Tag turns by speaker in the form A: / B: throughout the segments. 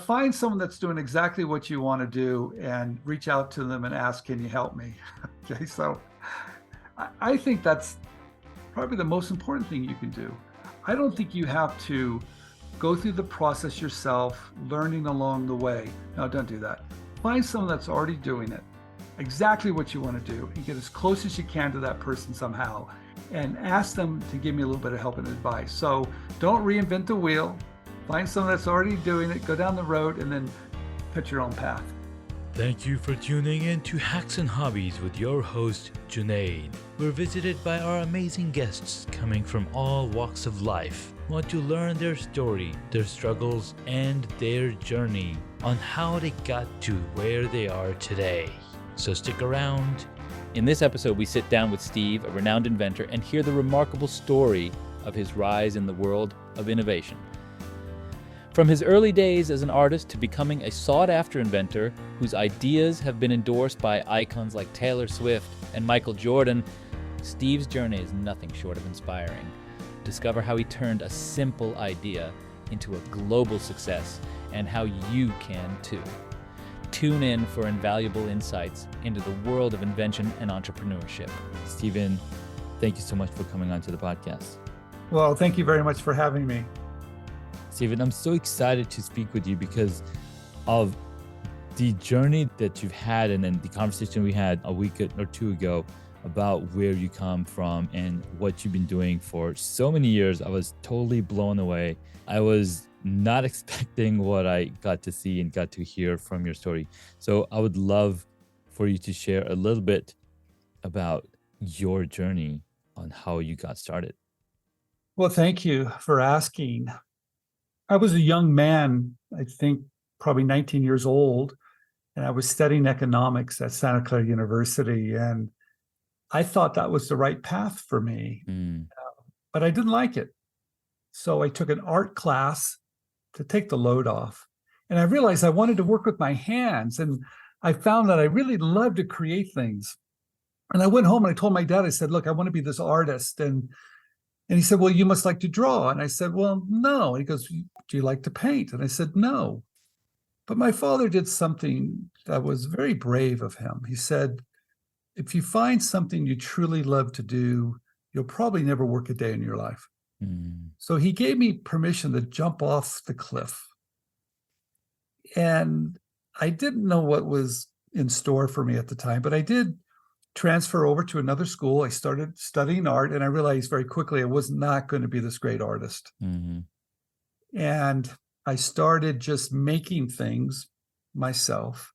A: Find someone that's doing exactly what you want to do and reach out to them and ask, can you help me? Okay, so I think that's probably the most important thing you can do. I don't think you have to go through the process yourself, learning along the way. No, don't do that. Find someone that's already doing it, exactly what you want to do, and get as close as you can to that person somehow, and ask them to give me a little bit of help and advice. So don't reinvent the wheel. Find someone that's already doing it, go down the road, and then cut your own path.
B: Thank you for tuning in to Hacks and Hobbies with your host, Junaid. We're visited by our amazing guests coming from all walks of life. Want to learn their story, their struggles, and their journey on how they got to where they are today. So stick around. In this episode, we sit down with Steve, a renowned inventor, and hear the remarkable story of his rise in the world of innovation. From his early days as an artist to becoming a sought-after inventor whose ideas have been endorsed by icons like Taylor Swift and Michael Jordan, Steve's journey is nothing short of inspiring. Discover how he turned a simple idea into a global success and how you can too. Tune in for invaluable insights into the world of invention and entrepreneurship. Steven, thank you so much for coming onto the podcast.
A: Well, thank you very much for having me.
B: Steven, I'm so excited to speak with you because of the journey that you've had and then the conversation we had a week or two ago about where you come from and what you've been doing for so many years. I was totally blown away. I was not expecting what I got to see and got to hear from your story. So I would love for you to share a little bit about your journey on how you got started.
A: Well, thank you for asking. I was a young man, I think probably 19 years old, and I was studying economics at Santa Clara University. And I thought that was the right path for me, but I didn't like it. So I took an art class to take the load off. And I realized I wanted to work with my hands. And I found that I really loved to create things. And I went home and I told my dad, I said, look, I want to be this artist. And he said, well, you must like to draw. And I said, well, no. And he goes, do you like to paint? And I said, no. But my father did something that was very brave of him. He said, if you find something you truly love to do, you'll probably never work a day in your life. So he gave me permission to jump off the cliff. And I didn't know what was in store for me at the time, but I did transfer over to another school. I started studying art, and I realized very quickly I was not going to be this great artist. And I started just making things myself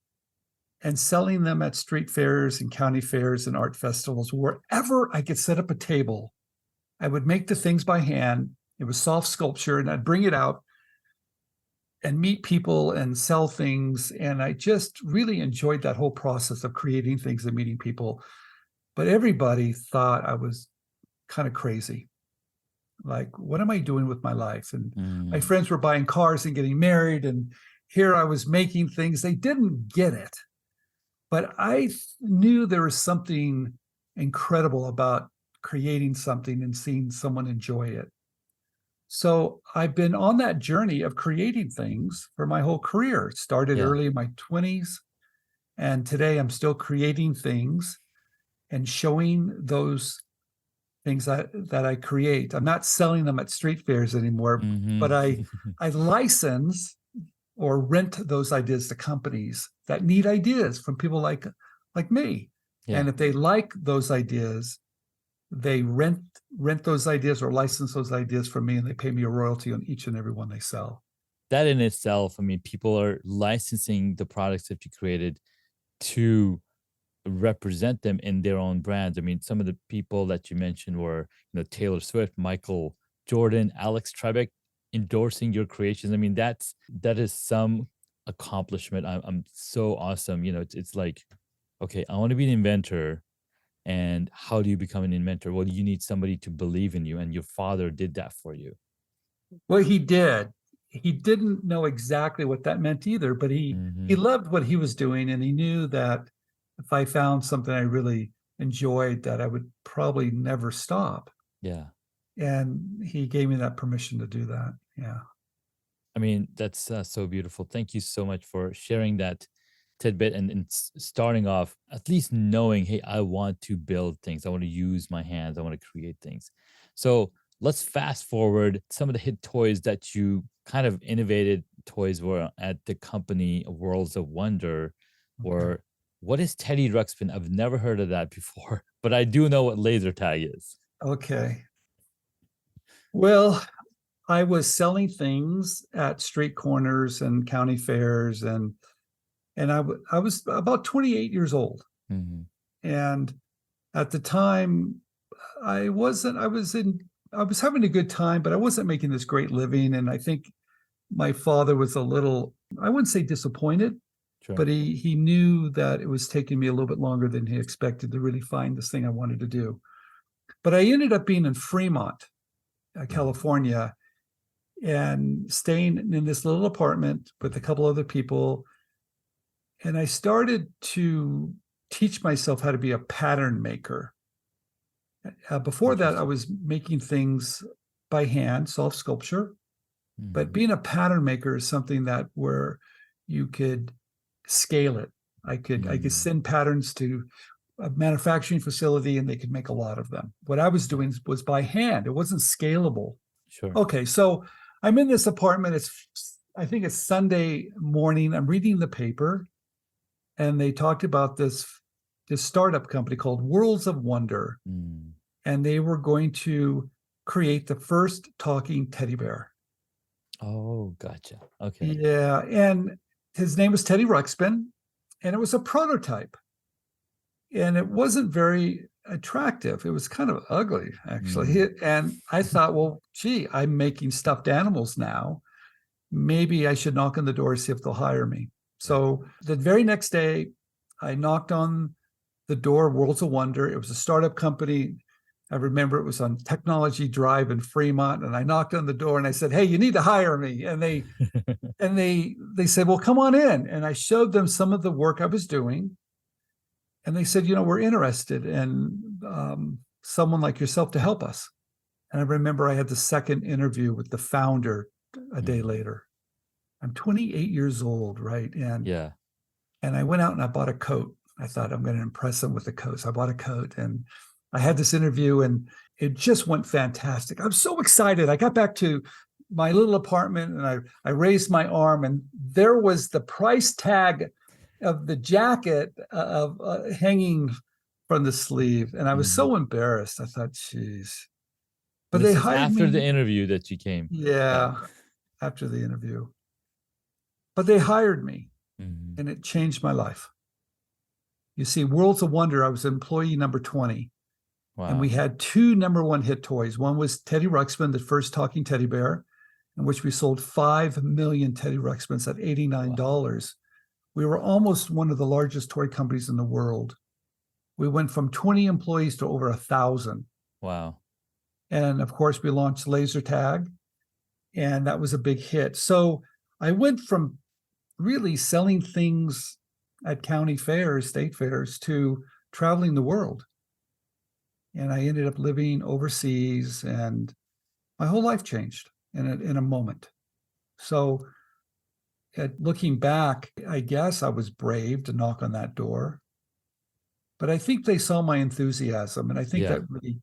A: and selling them at street fairs and county fairs and art festivals. Wherever I could set up a table, I would make the things by hand. It was soft sculpture, and I'd bring it out and meet people and sell things. And I just really enjoyed that whole process of creating things and meeting people. But everybody thought I was kind of crazy. Like, what am I doing with my life? And my friends were buying cars and getting married. And here I was making things. They didn't get it. But I knew there was something incredible about creating something and seeing someone enjoy it. So I've been on that journey of creating things for my whole career. It started early in my 20s, and today I'm still creating things and showing those things that I create. I'm not selling them at street fairs anymore, but I license or rent those ideas to companies that need ideas from people like me. And if they like those ideas, they rent those ideas or license those ideas from me, and they pay me a royalty on each and every one they sell.
B: That in itself, I mean, people are licensing the products that you created to represent them in their own brands. I mean, some of the people that you mentioned were, Taylor Swift, Michael Jordan, Alex Trebek endorsing your creations. I mean, that is some accomplishment. I'm so awesome. It's like, okay, I want to be an inventor. And how do you become an inventor? Well, you need somebody to believe in you, and your father did that for you.
A: Well, he did. He didn't know exactly what that meant either, but he loved what he was doing, and he knew that if I found something I really enjoyed, that I would probably never stop.
B: Yeah.
A: And he gave me that permission to do that. Yeah.
B: I mean, that's so beautiful. Thank you so much for sharing that tidbit and starting off at least knowing, hey, I want to build things. I want to use my hands. I want to create things. So let's fast forward some of the hit toys that you kind of innovated. Toys were at the company Worlds of Wonder.
A: Okay.
B: Or what is Teddy Ruxpin? I've never heard of that before, but I do know what laser tag is.
A: Okay. Well, I was selling things at street corners and county fairs, and I was about 28 years old.
B: Hmm.
A: And at the time, I wasn't, I was in, I was having a good time, but I wasn't making this great living. And I think my father was a little, I wouldn't say disappointed,
B: Sure.
A: but he knew that it was taking me a little bit longer than he expected to really find this thing I wanted to do. But I ended up being in Fremont,
B: Mhm.
A: California, and staying in this little apartment with a couple other people. And I started to teach myself how to be a pattern maker. Before that, I
B: Interesting.
A: was making things by hand, soft sculpture. But
B: Mhm.
A: being a pattern maker is something that where you could scale it. I could
B: Mm.
A: send patterns to a manufacturing facility and they could make a lot of them. What I was
B: Yeah.
A: doing was by hand. It wasn't scalable.
B: Sure.
A: Okay, so I'm in this apartment. I think it's Sunday morning. I'm reading the paper and they talked about this startup company called Worlds of Wonder,
B: Mm.
A: and they were going to create the first talking teddy bear.
B: Oh, gotcha. Okay.
A: Yeah, and his name was Teddy Ruxpin, and it was a prototype, and it wasn't very attractive. It was kind of ugly, actually.
B: Mm.
A: And I thought, well, gee, I'm making stuffed animals now. Maybe I should knock on the door, see if they'll hire me.
B: Yeah.
A: So the very next day, I knocked on the door, Worlds of Wonder. It was a startup company. I remember it was on Technology Drive in Fremont, and I knocked on the door and I said, "Hey, you need to hire me." And they said, "Well, come on in." And I showed them some of the work I was doing, and they said, "We're interested in someone like yourself to help us." And I remember I had the second interview with the founder a day
B: Mm.
A: later. I'm 28 years old, right?
B: Yeah.
A: And I went out and I bought a coat. I thought I'm going to impress them with the coat. So I bought a coat and I had this interview and it just went fantastic. I was so excited. I got back to my little apartment and I raised my arm and there was the price tag of the jacket of hanging from the sleeve. And I was
B: Mhm.
A: so embarrassed. I thought, geez. But they
B: This is
A: hired
B: after the
A: me.
B: interview that you came. Yeah.
A: Yeah, after the interview. But they hired me
B: Mhm.
A: and it changed my life. You see, Worlds of Wonder, I was employee number 20, and we
B: Wow.
A: had two number one hit toys. One was Teddy Ruxpin, the first talking teddy bear, in which we sold 5 million Teddy Ruxpins at
B: Wow.
A: $89. We were almost one of the largest toy companies in the world. We went from 20 employees to over 1,000.
B: Wow.
A: And of course, we launched laser tag, and that was a big hit. So I went from really selling things at county fairs, state fairs, to traveling the world. And I ended up living overseas, and my whole life changed in a moment. So, looking back, I guess I was brave to knock on that door, but I think they saw my enthusiasm, and I think
B: Yeah.
A: that really,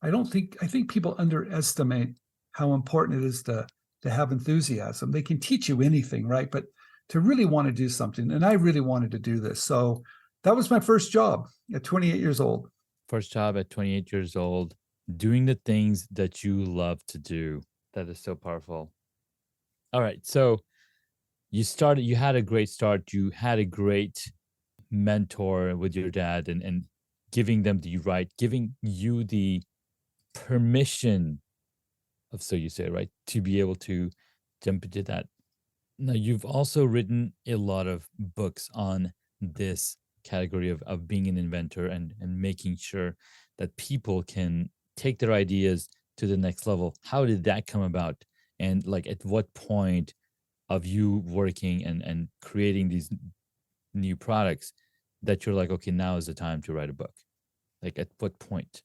A: I think people underestimate how important it is to have enthusiasm. They can teach you anything, right? But to really want to do something, and I really wanted to do this, so that was my first job at 28 years old.
B: First job at 28 years old, doing the things that you love to do. That is so powerful. All right. So you had a great start. You had a great mentor with your dad and giving them the right, giving you the permission of, so you say, right, to be able to jump into that. Now, you've also written a lot of books on this category of being an inventor and making sure that people can take their ideas to the next level. How did that come about? And like at what point of you working and creating these new products that you're like, okay, now is the time to write a book? Like at what point?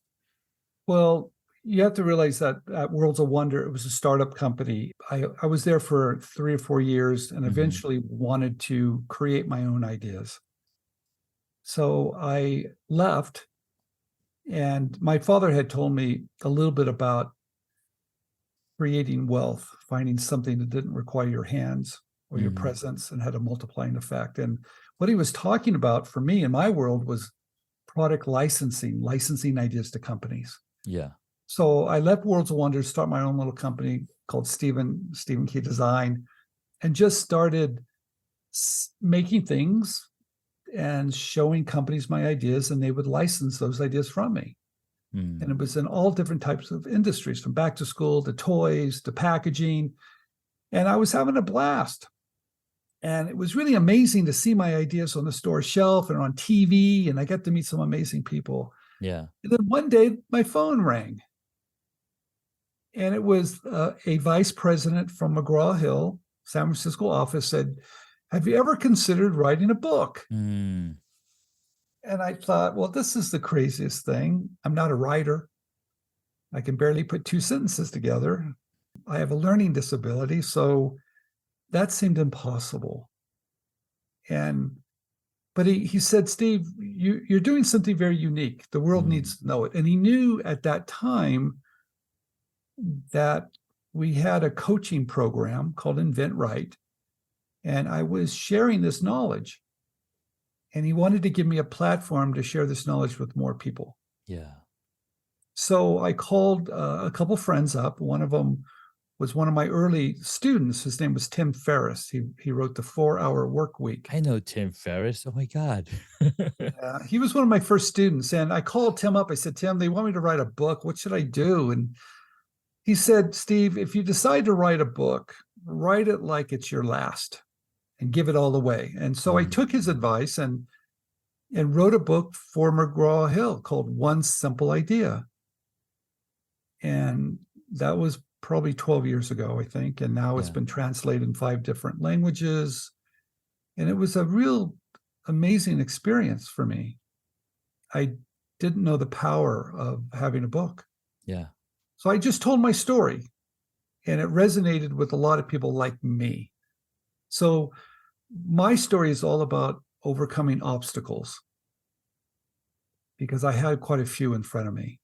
A: Well, you have to realize that at Worlds of Wonder, it was a startup company. I was there for 3 or 4 years and
B: Mm-hmm.
A: eventually wanted to create my own ideas. So I left, and my father had told me a little bit about creating wealth, finding something that didn't require your hands or your
B: Mm-hmm.
A: presence and had a multiplying effect. And what he was talking about for me in my world was product licensing, licensing ideas to companies.
B: Yeah.
A: So I left Worlds of Wonder, start my own little company called Stephen Key Design, and just started making things and showing companies my ideas, and they would license those ideas from me. And
B: Mm.
A: it was in all different types of industries, from back to school to toys to packaging. And I was having a blast. And it was really amazing to see my ideas on the store shelf and on TV. And I got to meet some amazing people.
B: Yeah.
A: And then one day my phone rang. And it was a vice president from McGraw-Hill, San Francisco office, said, "Have you ever considered writing a book?"
B: Mm.
A: And I thought, well, this is the craziest thing. I'm not a writer. I can barely put 2 sentences together. I have a learning disability. So that seemed impossible. And but he said, "Steve, you're doing something very unique. The world
B: Mm.
A: needs to know it." And he knew at that time that we had a coaching program called Invent Right, and I was sharing this knowledge. And he wanted to give me a platform to share this knowledge with more people.
B: Yeah.
A: So I called a couple friends up. One of them was one of my early students. His name was Tim Ferriss. He wrote the 4 Hour Work Week.
B: I know Tim Ferriss. Oh my God.
A: He was one of my first students, and I called Tim up. I said, "Tim, they want me to write a book. What should I do?" And he said, "Steve, if you decide to write a book, write it like it's your last and give it all away." And so I took his advice and wrote a book for McGraw-Hill called One Simple Idea. And that was probably 12 years ago, I think. And now it's
B: Yeah.
A: been translated in 5 different languages. And it was a real amazing experience for me. I didn't know the power of having a book.
B: Yeah.
A: So I just told my story, and it resonated with a lot of people like me. So my story is all about overcoming obstacles because I had quite a few in front of me.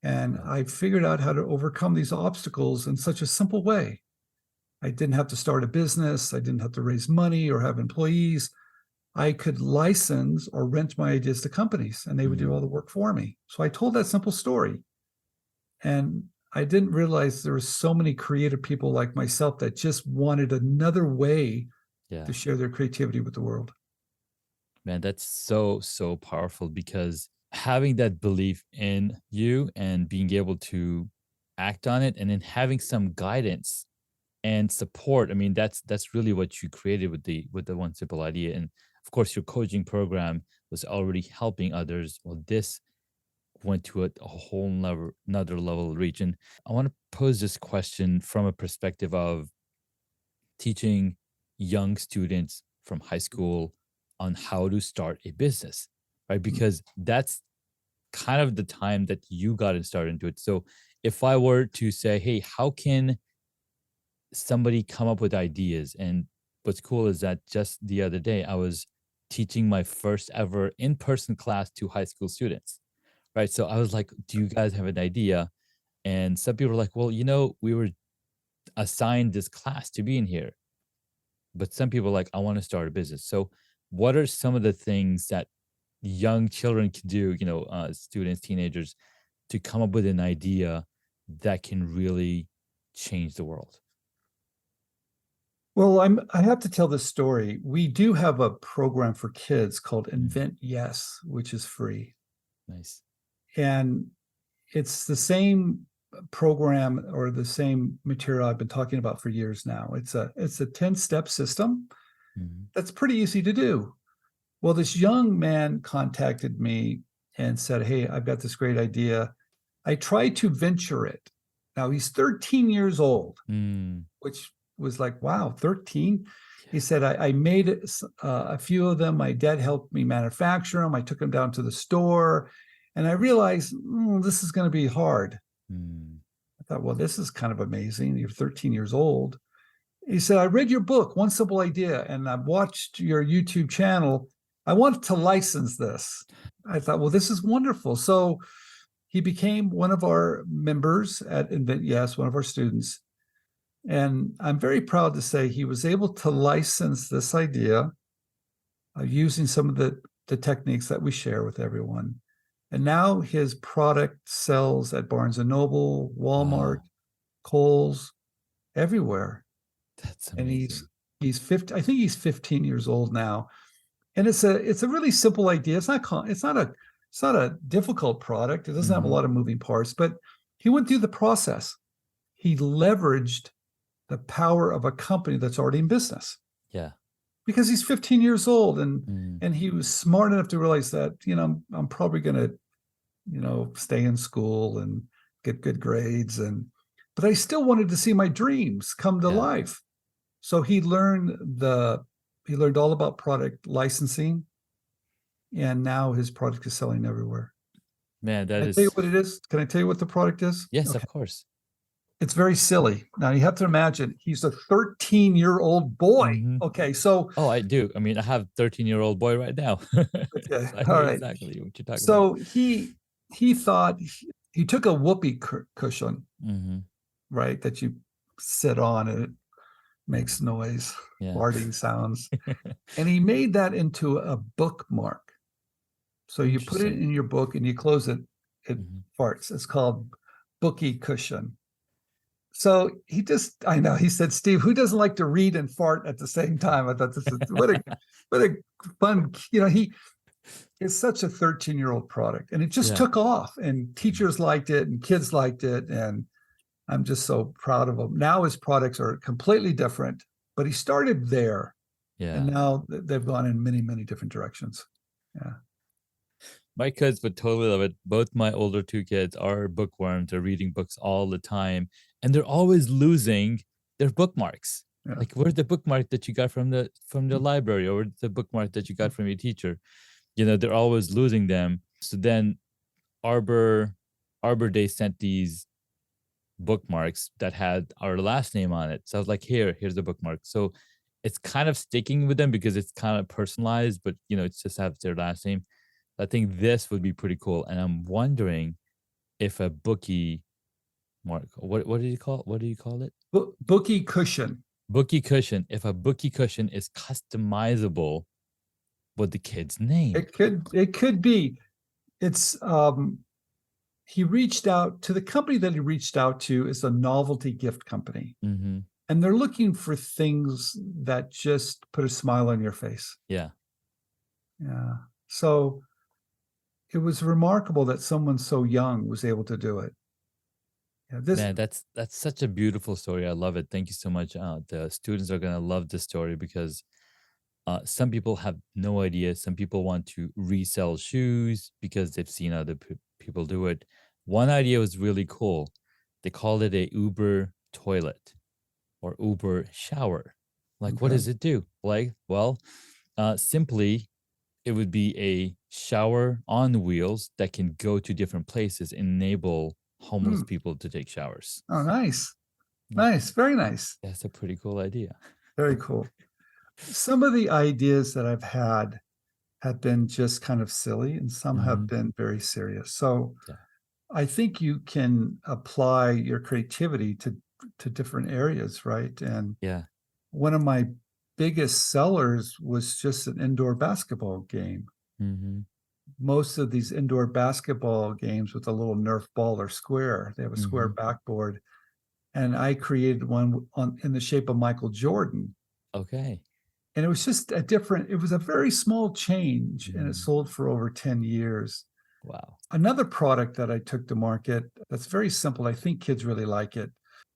A: And
B: Yeah.
A: I figured out how to overcome these obstacles in such a simple way. I didn't have to start a business. I didn't have to raise money or have employees. I could license or rent my ideas to companies, and they would do all
B: Mm.
A: the work for me. So I told that simple story. And I didn't realize there were so many creative people like myself that just wanted another way
B: Yeah.
A: to share their creativity with the world.
B: Man, that's so, so powerful because having that belief in you and being able to act on it and then having some guidance and support. I mean, that's really what you created with the one simple idea. And of course, your coaching program was already helping others. Well, this went to a whole another level reach. And I want to pose this question from a perspective of teaching young students from high school on how to start a business, right? Because that's kind of the time that you got started into it. So if I were to say, hey, how can somebody come up with ideas? And what's cool is that just the other day, I was teaching my first ever in person class to high school students, right? So I was like, do you guys have an idea? And some people were like, well, we were assigned this class to be in here. But some people are like, I want to start a business. So, what are some of the things that young children can do, students, teenagers, to come up with an idea that can really change the world?
A: Well, I have to tell this story. We do have a program for kids called
B: Mm,
A: Invent Yes, which is free.
B: nice.
A: And it's the same program or the same material I've been talking about for years now. It's a 10-step system
B: Mhm.
A: that's pretty easy to do. Well, this young man contacted me and said, "Hey, I've got this great idea." I tried to venture it. Now he's 13 years old,
B: Mm,
A: which was like, wow, 13.
B: yeah.
A: He said, I made a few of them. My dad helped me manufacture them. I took them down to the store, and I realized this is going to be hard.
B: Mm.
A: I thought, well, this is kind of amazing. You're 13 years old. He said, I read your book, One Simple Idea, and I've watched your YouTube channel. I want to license this. I thought, well, this is wonderful. So he became one of our members at Invent, yes, one of our students. And I'm very proud to say he was able to license this idea using some of the techniques that we share with everyone. And now his product sells at Barnes and Noble, Walmart,
B: Wow,
A: Kohl's, everywhere.
B: that's
A: And
B: amazing.
A: he's 50, I think he's 15 years old now. And it's a really simple idea. It's not a difficult product. It doesn't have a
B: Hmm.
A: lot of moving parts, but he went through the process. He leveraged the power of a company that's already in business
B: Yeah.
A: because he's 15 years old,
B: Mm.
A: and he was smart enough to realize that, I'm probably going to, stay in school and get good grades, but I still wanted to see my dreams come to
B: Yeah.
A: life. So he learned all about product licensing, and now his product is selling everywhere.
B: Man, that
A: Can I tell you
B: is,
A: what it is? Can I tell you what the product is?
B: yes,
A: Okay.
B: of course.
A: It's very silly. Now you have to imagine he's a 13-year-old boy.
B: Hmm.
A: Okay, so
B: Oh, I do. I mean, I have 13-year-old boy right now.
A: okay,
B: So I know
A: all right.
B: exactly what you're talking about.
A: So he thought he took a whoopee cushion,
B: Hmm.
A: right, that you sit on and it makes noise,
B: Yeah.
A: farting sounds, and he made that into a bookmark. So you put it
B: Interesting.
A: in your book and you close it, it
B: Hmm.
A: farts. It's called Bookie Cushion. So I know he said, Steve, who doesn't like to read and fart at the same time? I thought this is what a fun, he it's such a 13-year-old product, and it just
B: Yeah.
A: took off, and teachers liked it and kids liked it. And I'm just so proud of him. Now his products are completely different, but he started there, and
B: Yeah.
A: now they've gone in many, many different directions. Yeah.
B: My kids would totally love it. Both my older two kids are bookworms. They're reading books all the time, and they're always losing their bookmarks.
A: Yeah.
B: Like, where's the bookmark that you got from the library, or the bookmark that you got from your teacher? They're always losing them. So then Arbor Arbor Day sent these bookmarks that had our last name on it. So I was like, here's the bookmark. So it's kind of sticking with them because it's kind of personalized, but it's just have their last name. I think this would be pretty cool. And I'm wondering if a bookie mark, what do you call it?
A: Bookie Cushion.
B: Bookie cushion. If a bookie cushion is customizable with the kid's name.
A: It could be. It's he reached out to the company that he reached out to is a novelty gift company,
B: Mm-hmm.
A: and they're looking for things that just put a smile on your face.
B: Yeah.
A: Yeah. So it was remarkable that someone so young was able to do it. Yeah, this
B: Man, that's such a beautiful story. I love it. Thank you so much. The students are gonna love this story because some people have no idea. Some people want to resell shoes because they've seen other people do it. One idea was really cool. They called it a Uber toilet or Uber shower. Like, what
A: okay.
B: does it do? Like, well, simply, it would be a shower on wheels that can go to different places, enable homeless
A: Hmm.
B: people to take showers.
A: Oh, nice.
B: Yeah,
A: Nice. Very nice.
B: that's a pretty cool idea.
A: Very cool. Some of the ideas that I've had have been just kind of silly, and some have
B: Hmm.
A: been very serious. So
B: Yeah,
A: I think you can apply your creativity to different areas, right? And
B: yeah.
A: one of my biggest sellers was just an indoor basketball game.
B: Hmm.
A: Most of these indoor basketball games with a little Nerf ball are square. They have a square
B: Hmm.
A: backboard, and I created one in the shape of Michael Jordan.
B: Okay.
A: And it was just it was a very small change, and it
B: Mm.
A: sold for over 10 years.
B: Wow.
A: Another product that I took to market that's very simple, I think kids really like it,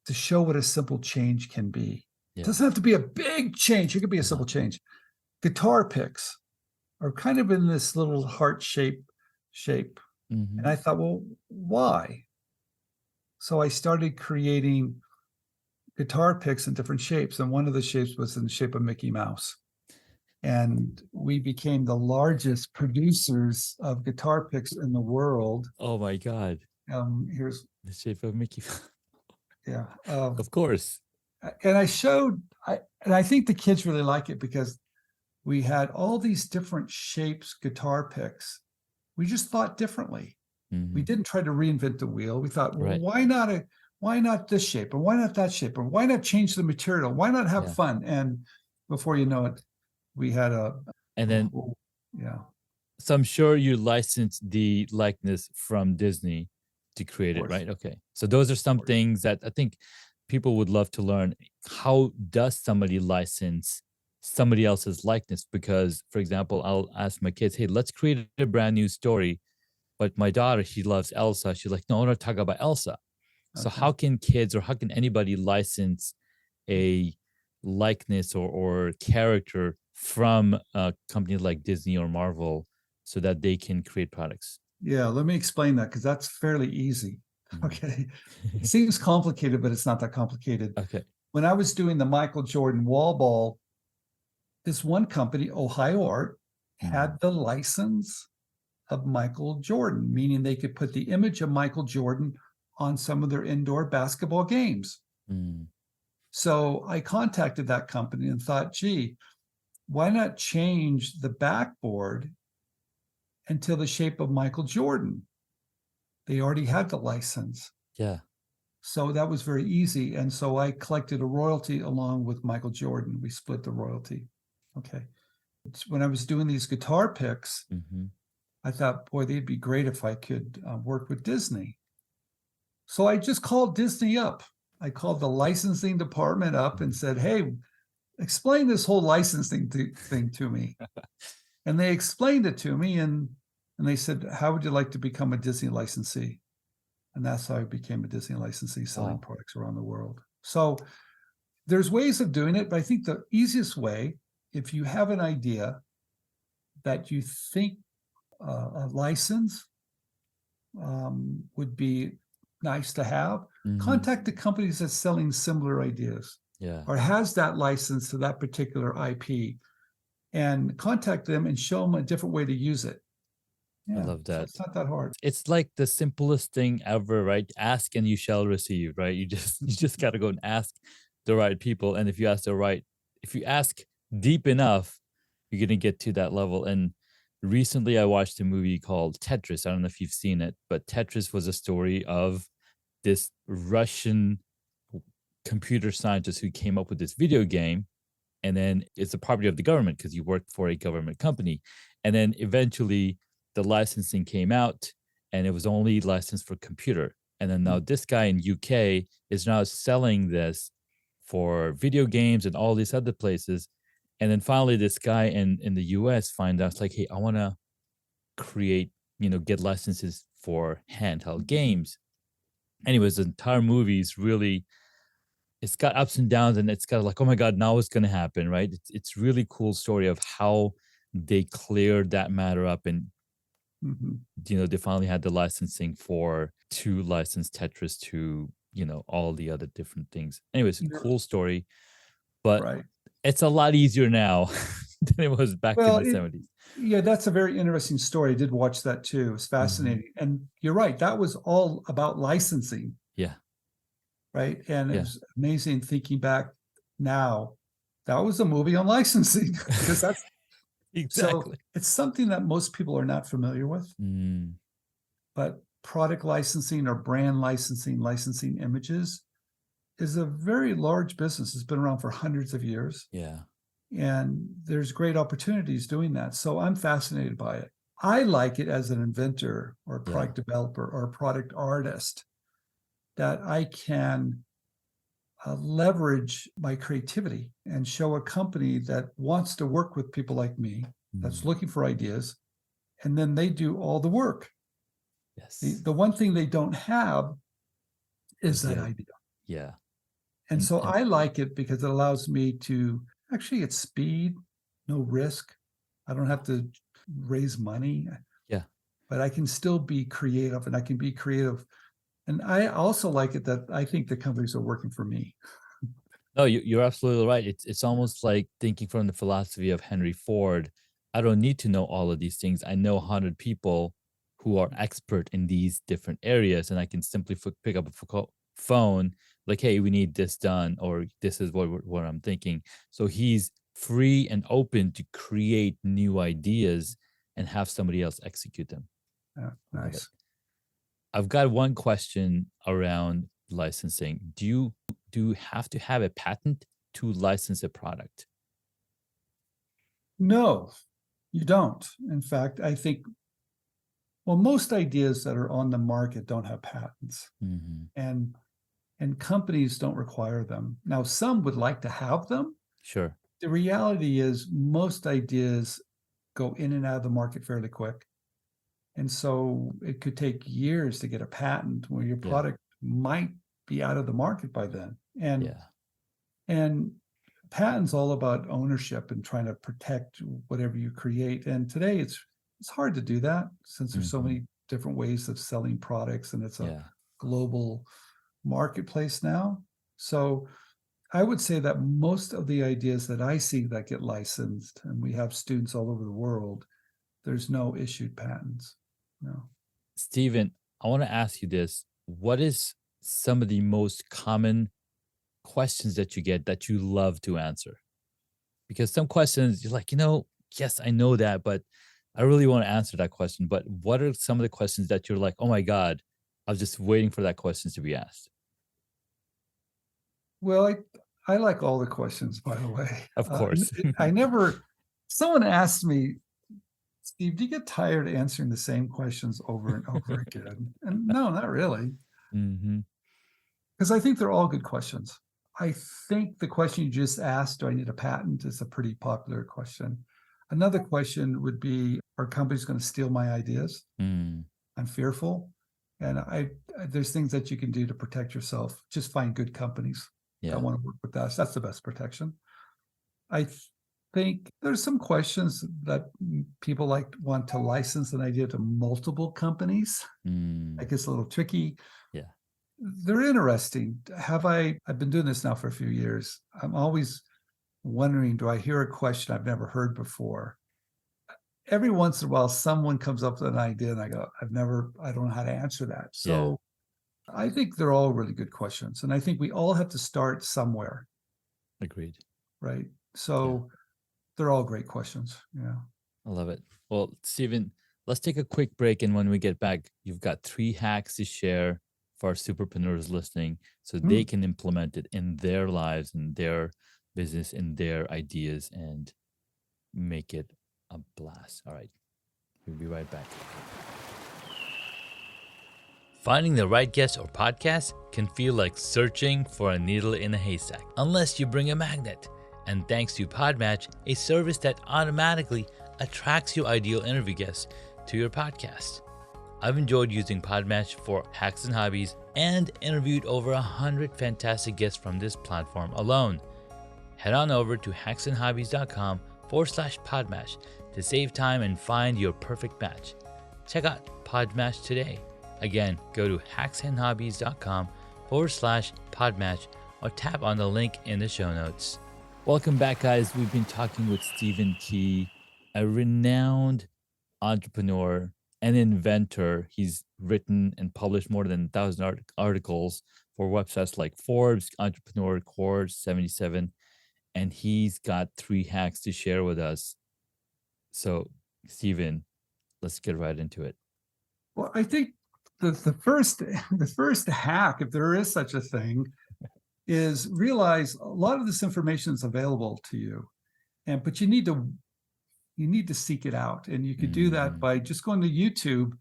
A: to show what a simple change can be. It
B: Yeah.
A: doesn't have to be a big change, it could be a
B: Uh-huh.
A: simple change. Guitar picks are kind of in this little heart shape. And
B: Hmm.
A: I thought, well, why? So I started creating guitar picks in different shapes. And one of the shapes was in the shape of Mickey Mouse. And we became the largest producers of guitar picks in the world.
B: Oh my God.
A: Here's,
B: The shape of Mickey.
A: yeah.
B: Of course.
A: And I think the kids really like it because we had all these different shapes, guitar picks. We just thought differently. We
B: Hmm.
A: didn't try to reinvent the wheel. We thought, well,
B: Right.
A: why not this shape, or why not that shape, or why not change the material? Why not have
B: Yeah.
A: fun? And before you know it, we had
B: And
A: a
B: then,
A: whole, yeah,
B: so I'm sure you licensed the likeness from Disney to
A: of
B: create it,
A: course.
B: right? Okay. So those are some things that I think people would love to learn. How does somebody license somebody else's likeness? Because, for example, I'll ask my kids, hey, let's create a brand new story. But my daughter, she loves Elsa. She's like, no, I want to talk about Elsa. So
A: Okay.
B: how can kids or how can anybody license a likeness or character from a company like Disney or Marvel so that they can create products?
A: Yeah, let me explain that because that's fairly easy.
B: Mhm.
A: Okay. It seems complicated, but it's not that complicated.
B: Okay.
A: When I was doing the Michael Jordan wall ball, this one company, Ohio Art,
B: Mhm.
A: had the license of Michael Jordan, meaning they could put the image of Michael Jordan on some of their indoor basketball games.
B: Mm.
A: So I contacted that company and thought, gee, why not change the backboard into the shape of Michael Jordan? They already had the license.
B: Yeah.
A: So that was very easy. And so I collected a royalty along with Michael Jordan. We split the royalty. Okay. When I was doing these guitar picks,
B: Hmm.
A: I thought, boy, they'd be great if I could work with Disney. So I just called Disney up. I called the licensing department up and said, hey, explain this whole licensing thing to me. And they explained it to me, and they said, how would you like to become a Disney licensee? And that's how I became a Disney licensee, selling
B: Wow.
A: products around the world. So there's ways of doing it, but I think the easiest way, if you have an idea that you think a license would be nice to have,
B: Hmm.
A: contact the companies that's selling similar ideas
B: Yeah.
A: or has that license to that particular IP, and contact them and show them a different way to use it.
B: I
A: Yeah,
B: love
A: so
B: that.
A: it's not that hard.
B: It's like the simplest thing ever, right? Ask and you shall receive, right? You just got to go and ask the right people. And if you ask deep enough, you're gonna get to that level. And recently I watched a movie called Tetris. I don't know if you've seen it, but Tetris was a story of this Russian computer scientist who came up with this video game, and then it's a property of the government because you worked for a government company. And then eventually the licensing came out and it was only licensed for computer. And then now this guy in UK is now selling this for video games and all these other places. And then finally this guy in the US finds out, it's like, hey, I want to create, get licenses for handheld games. Anyways, the entire movie is really, it's got ups and downs, and it's got like, oh my god, now what's gonna happen, right? It's really cool story of how they cleared that matter up, and
A: Mhm.
B: they finally had the licensing for to license Tetris to all the other different things. Anyways,
A: You're
B: cool story, but
A: right.
B: it's a lot easier now than it was back in
A: Well,
B: the 70s.
A: yeah, that's a very interesting story. I did watch that too. It's
B: Hmm.
A: fascinating. And you're right, that was all about licensing,
B: Yeah,
A: right? And it
B: yeah.
A: was amazing thinking back now. That was a movie on licensing because that's so
B: Exactly.
A: it's something that most people are not familiar with,
B: Mm,
A: but product licensing or brand licensing, licensing images is a very large business. It's been around for hundreds of years.
B: yeah,
A: And there's great opportunities doing that. So I'm fascinated by it. I like it as an inventor or a
B: yeah.
A: product developer or a product artist that I can leverage my creativity and show a company that wants to work with people like me, that's
B: Mm,
A: looking for ideas, and then they do all the work. The,
B: yes.
A: the one thing they don't have is
B: Is
A: that
B: the
A: idea.
B: Yeah.
A: And
B: and
A: so
B: and
A: I like it because it allows me to actually get speed, no risk. I don't have to raise money,
B: yeah.
A: but I can still be creative and I can be creative. And I also like it that I think the companies are working for me.
B: No, you're absolutely right. It's almost like thinking from the philosophy of Henry Ford. I don't need to know all of these things. I know 100 people who are expert in these different areas, and I can simply pick up a phone, like, hey, we need this done, or this is what I'm thinking. So he's free and open to create new ideas and have somebody else execute them.
A: Yeah,
B: I love it.
A: nice.
B: I've got one question around licensing. Do you have to have a patent to license a product?
A: No, you don't. In fact, I think, well, most ideas that are on the market don't have patents,
B: Mm-hmm.
A: and companies don't require them. Now, some would like to have them.
B: Sure.
A: The reality is most ideas go in and out of the market fairly quick. And so it could take years to get a patent where your
B: Yeah.
A: product might be out of the market by then.
B: Yeah.
A: And patents all about ownership and trying to protect whatever you create. And today it's hard to do that since there's so
B: Mhm.
A: many different ways of selling products, and it's a
B: Yeah.
A: global marketplace now. So I would say that most of the ideas that I see that get licensed, and we have students all over the world, there's no issued patents. No.
B: Steven, I want to ask you this. What is some of the most common questions that you get that you love to answer? Because some questions you're like, yes, I know that, but I really want to answer that question. But what are some of the questions that you're like, oh my God, I was just waiting for that question to be asked?
A: Well, I like all the questions, by the way.
B: Of course.
A: I never, someone asked me, Steve, do you get tired answering the same questions over and over again? And no, not really,
B: Mm-hmm.
A: because I think they're all good questions. I think the question you just asked, do I need a patent, is a pretty popular question. Another question would be, are companies going to steal my ideas?
B: Mm.
A: I'm fearful. And there's things that you can do to protect yourself. Just find good companies
B: Yeah.
A: that want to work with us. That's the best protection. I think there's some questions that people want to license an idea to multiple companies.
B: Mm.
A: I guess a little tricky.
B: Yeah.
A: They're interesting. I've been doing this now for a few years. I'm always wondering, do I hear a question I've never heard before? Every once in a while, someone comes up with an idea and I go, I don't know how to answer that. So I think they're all really good questions. And I think we all have to start somewhere.
B: Agreed.
A: Right. So they're all great questions. Yeah.
B: I love it. Well, Steven, let's take a quick break. And when we get back, you've got 3 hacks to share for our superpreneurs listening so they can implement it in their lives, in their business, in their ideas, and make it a blast. All right. We'll be right back. Finding the right guest or podcast can feel like searching for a needle in a haystack, unless you bring a magnet. And thanks to Podmatch, a service that automatically attracts your ideal interview guests to your podcast. I've enjoyed using Podmatch for Hacks and Hobbies and interviewed over 100 fantastic guests from this platform alone. Head on over to hacksandhobbies.com/Podmatch to save time and find your perfect match. Check out Podmatch today. Again, go to hacksandhobbies.com/Podmatch or tap on the link in the show notes. Welcome back, guys. We've been talking with Steven Key, a renowned entrepreneur and inventor. He's written and published more than 1,000 articles for websites like Forbes, Entrepreneur, Core 77, and he's got 3 hacks to share with us. So, Steven, let's get right into it.
A: Well, I think the first hack, if there is such a thing, is realize a lot of this information is available to you, but you need to seek it out, and you could do that by just going to YouTube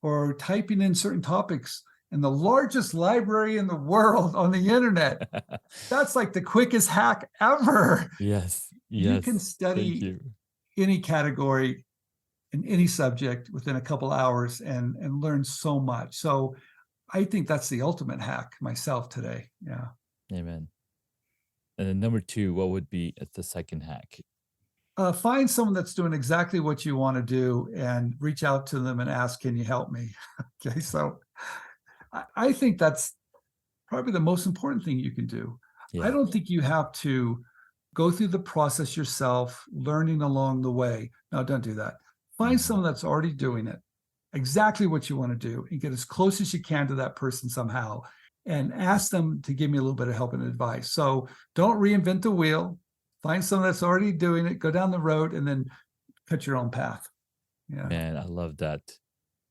A: or typing in certain topics in the largest library in the world on the internet. That's like the quickest hack ever.
B: Yes.
A: You can study any category in any subject within a couple hours and learn so much. So I think that's the ultimate hack myself today. Yeah.
B: Amen. And then number 2, what would be the second hack?
A: Find someone that's doing exactly what you want to do and reach out to them and ask, can you help me? Okay. So I think that's probably the most important thing you can do.
B: Yeah.
A: I don't think you have to go through the process yourself, learning along the way. No, don't do that. Find someone that's already doing it exactly what you want to do and get as close as you can to that person somehow and ask them to give me a little bit of help and advice. So don't reinvent the wheel. Find someone that's already doing it, go down the road, and then cut your own path. Yeah.
B: Man, I love that.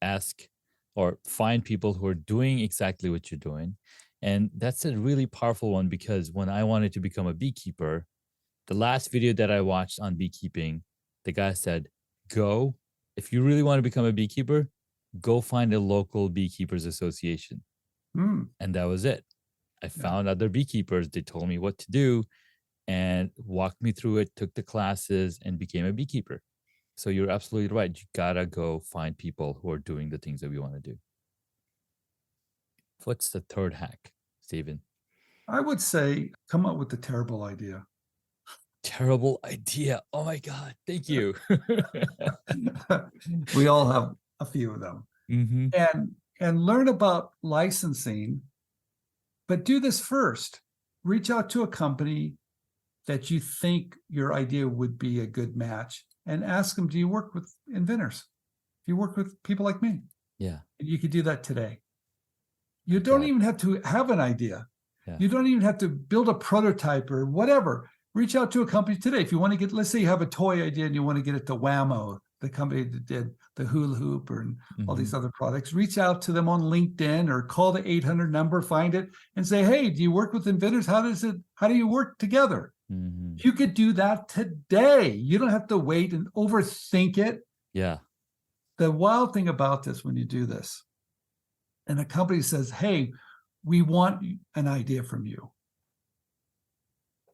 B: Ask or find people who are doing exactly what you're doing. And that's a really powerful one because when I wanted to become a beekeeper, the last video that I watched on beekeeping, the guy said, go, if you really want to become a beekeeper, go find a local beekeepers association.
A: Mm,
B: And that was it. I
A: yeah.
B: found other beekeepers. They told me what to do and walked me through it, took the classes, and became a beekeeper. So you're absolutely right. You gotta go find people who are doing the things that we want to do. What's the third hack, Steven?
A: I would say come up with a terrible idea.
B: Terrible idea. Oh my God. Thank you.
A: We all have a few of them.
B: Mm-hmm.
A: And learn about licensing, but do this first. Reach out to a company that you think your idea would be a good match and ask them, do you work with inventors? Do you work with people like me?
B: Yeah.
A: You could do that today. You
B: My
A: don't
B: God.
A: even have to have an idea.
B: Yeah.
A: You don't even have to build a prototype or whatever. Reach out to a company today. If you want to get, let's say you have a toy idea and you want to get it to Whammo, the company that did the hula hoop and all these other products, reach out to them on LinkedIn or call the 800 number, find it and say, hey, do you work with inventors? How do you work together?
B: Mm-hmm.
A: You could do that today. You don't have to wait and overthink it.
B: Yeah.
A: The wild thing about this, when you do this, and a company says, hey, we want an idea from you.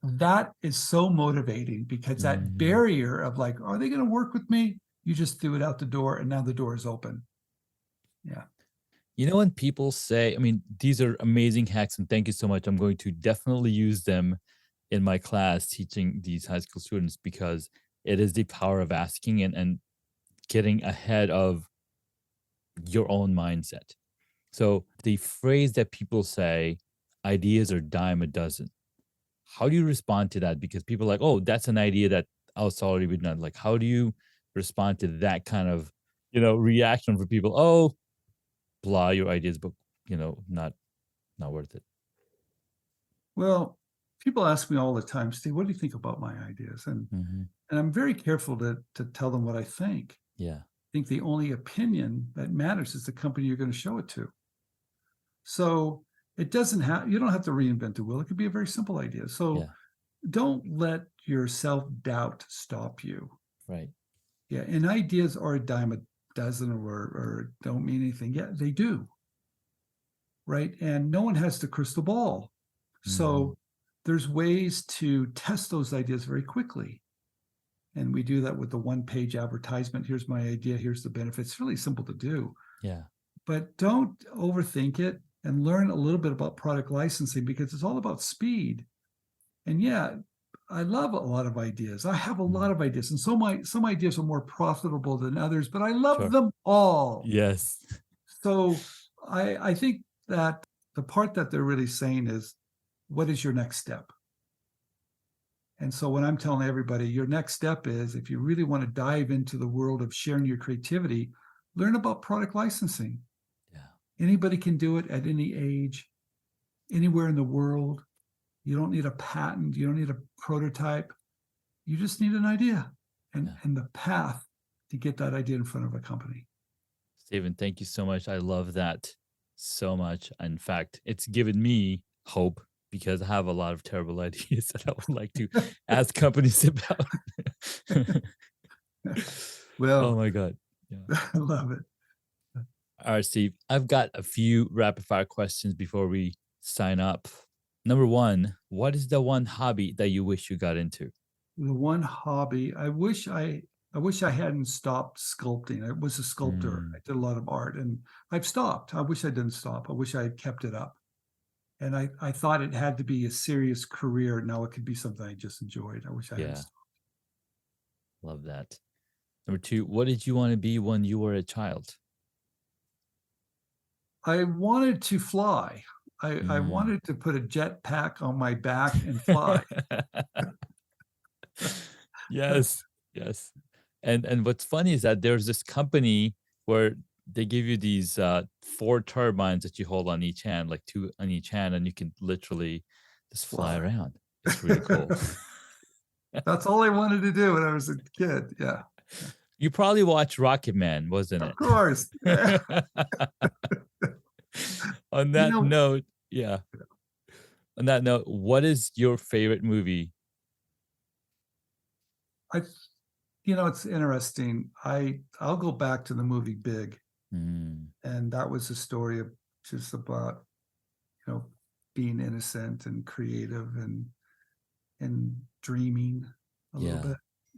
A: That is so motivating because that barrier of like, are they going to work with me? You just threw it out the door and now the door is open. Yeah.
B: You know, when people say, I mean, these are amazing hacks and thank you so much. I'm going to definitely use them in my class teaching these high school students because it is the power of asking and getting ahead of your own mindset. So the phrase that people say, ideas are dime a dozen. How do you respond to that? Because people are like, oh, that's an idea that was already been done. Like, how do you respond to that kind of, reaction for people? Oh, blah, your ideas, but not worth it.
A: Well, people ask me all the time, Steve, what do you think about my ideas? And I'm very careful to tell them what I think.
B: Yeah.
A: I think the only opinion that matters is the company you're going to show it to. So you don't have to reinvent the wheel. It could be a very simple idea. So
B: Yeah.
A: don't let your self-doubt stop you.
B: Right.
A: Yeah. And ideas are a dime a dozen or don't mean anything. Yeah, they do. Right. And no one has the crystal ball. So there's ways to test those ideas very quickly. And we do that with the one-page advertisement. Here's my idea. Here's the benefits. It's really simple to do.
B: Yeah.
A: But don't overthink it and learn a little bit about product licensing because it's all about speed. And yeah, I love a lot of ideas. I have a lot of ideas. And some ideas are more profitable than others, but I love them all.
B: Yes.
A: So I think that the part that they're really saying is, what is your next step? And so when I'm telling everybody, your next step is, if you really want to dive into the world of sharing your creativity, learn about product licensing.
B: Yeah.
A: Anybody can do it at any age, anywhere in the world. You don't need a patent. You don't need a prototype. You just need an idea and the path to get that idea in front of a company.
B: Steven, thank you so much. I love that so much. In fact, it's given me hope because I have a lot of terrible ideas that I would like to ask companies about.
A: Well,
B: oh my God. Yeah.
A: I love it.
B: All right, Steve, I've got a few rapid fire questions before we sign up. Number one, what is the one hobby that you wish you got into?
A: The one hobby, I wish I hadn't stopped sculpting. I was a sculptor. I did a lot of art and I've stopped. I wish I didn't stop. I wish I had kept it up. And I thought it had to be a serious career. Now it could be something I just enjoyed. I wish I hadn't stopped.
B: Love that. Number two, what did you want to be when you were a child?
A: I wanted to fly. I wanted to put a jetpack on my back and fly.
B: Yes. And what's funny is that there's this company where
C: they give you these 4 turbines that you hold on each hand, like 2 on each hand, and you can literally just fly
A: Fly.
C: around. It's really cool.
A: That's all I wanted to do when I was a kid. Yeah,
C: You probably watched Rocket Man, wasn't
A: of
C: it?
A: course.
C: On
A: You
C: that
A: know,
C: note, yeah. On that note, what is your favorite movie?
A: I, it's interesting. I'll go back to the movie Big,
C: Mm,
A: and that was a story of just about, being innocent and creative and dreaming a little
C: yeah,
A: bit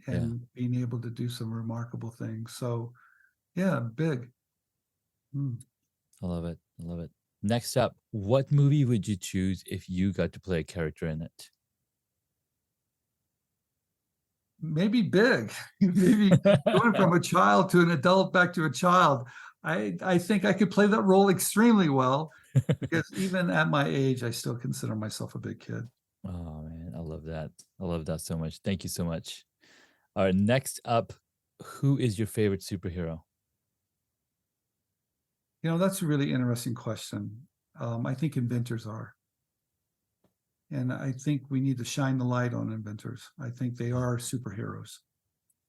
C: yeah.
A: and being able to do some remarkable things. So, yeah, Big. Mm.
C: I love it. I love it. Next up, what movie would you choose if you got to play a character in it?
A: Maybe Big. Maybe going from a child to an adult back to a child. I think I could play that role extremely well because even at my age, I still consider myself a big kid.
C: Oh man, I love that. I love that so much. Thank you so much. All right, next up, who is your favorite superhero?
A: That's a really interesting question. I think inventors are. And I think we need to shine the light on inventors. I think they are superheroes.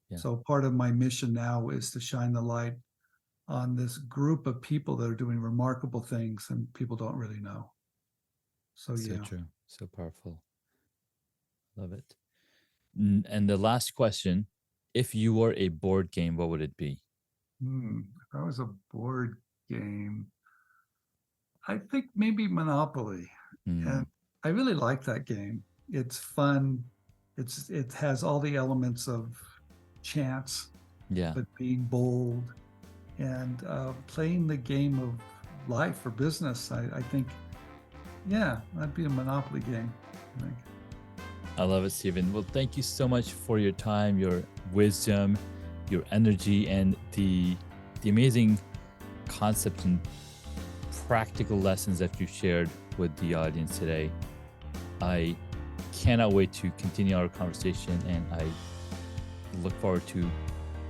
C: Yeah,
A: So part of my mission now is to shine the light on this group of people that are doing remarkable things and people don't really know. So
C: so
A: yeah.
C: true, so powerful. Love it. And the last question, if you were a board game, what would it be?
A: If I was a board game, I think maybe Monopoly. And
C: Mm,
A: I really like that game. It's fun. It has all the elements of chance,
C: yeah,
A: but being bold and playing the game of life or business. I think, yeah, that'd be a Monopoly game, I think.
C: I love it, Stephen. Well, thank you so much for your time, your wisdom, your energy, and the amazing concepts and practical lessons that you shared with the audience today. I cannot wait to continue our conversation, and I look forward to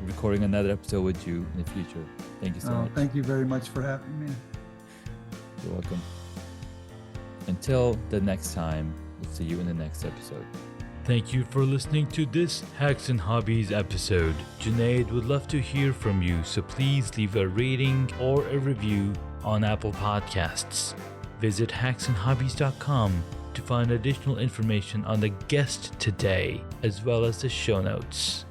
C: recording another episode with you in the future. Thank you so much.
A: Thank you very much for having me.
C: You're welcome. Until the next time, we'll see you in the next episode.
B: Thank you for listening to this Hacks and Hobbies episode. Junaid would love to hear from you, so please leave a rating or a review on Apple Podcasts. Visit hacksandhobbies.com to find additional information on the guest today, as well as the show notes.